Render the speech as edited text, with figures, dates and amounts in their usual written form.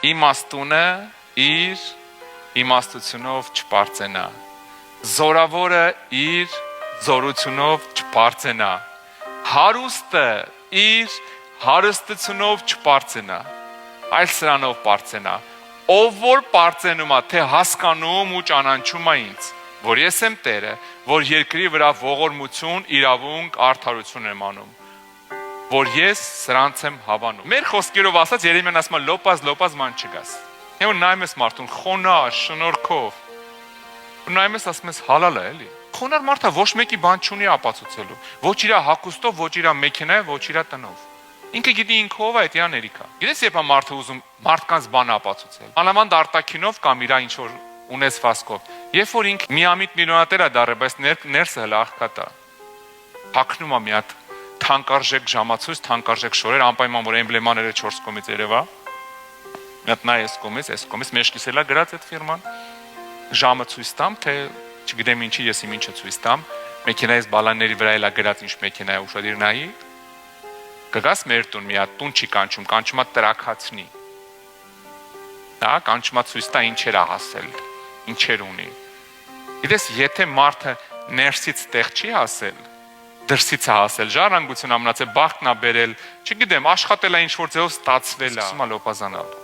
Իմաստունը իր իմաստությունով չպարծենա, զորավորը իր զորությունով չպարծենա, հարուստը իր հարստությունով չպարծենա, այլ սրանով պարծենա, ով որ պարծենում է, թե հասկանում ու ճանաչում է ինձ, որ ես եմ Տերը, որ երկրի վրա ողորմություն, իրավունք, արդարություն եմ անում, որ ես սրանց եմ հավանում։ Մեր խոսքերով ասած Երեմիան ասում է լոպազ ման չգաս։ Եվ նայում ես մարդուն խոնար, շնորհքով։ Նայում ես ասում ես հալալ է, էլի։ Խոնար մարդը ոչ մեկի բան չունի ապացուցելու։ Ոչ իր հագուստով, ոչ իր մեքենայով, ոչ իր տնով։ Ինքը գիտի ինքը ով է, դա ներիքա։ Գիտես երբ է մարդը ուզում մարդկանց բան ապացուցել։ Անավանդ արտաքինով կամ իր ինչ որ ունեցվածքով։ Երբ որ ինքը միամիտ միլիոնատեր է դառել, բայց ներսը հələ աղքատ է։ Հագնում է մի հատ թանկարժեք ժամացույց, թանկարժեք շորեր, անպայման որ էմբլեմաները 4 կողմից երևա։ Մի հատ նա այս կողմից մեջքից էլա գրած այդ ֆիրման։ Ժամը ցույց տամ, թե չգիտեմ ինչի ես իմ ինչը ցույց տամ, մեքենայից բալանների վրա էլա գրած ինչ մեքենա է, ուշադիր նայի։ Կգաս մեր տուն մի հատ տուն չի կանչում, կանչումա տրակացնի։ Դա կանչումա ցույց տա ինչեր է հասել, ինչեր ունի։ Գիտես, եթե մարդը ներսից տեղ չի հասել, դրսից է հասել, ժառանգություն ամնացել, բախտն է բերել, չգիտեմ, աշխատել է ինչ որ ձևով ստացվել է, սկսում է լոպազանալ։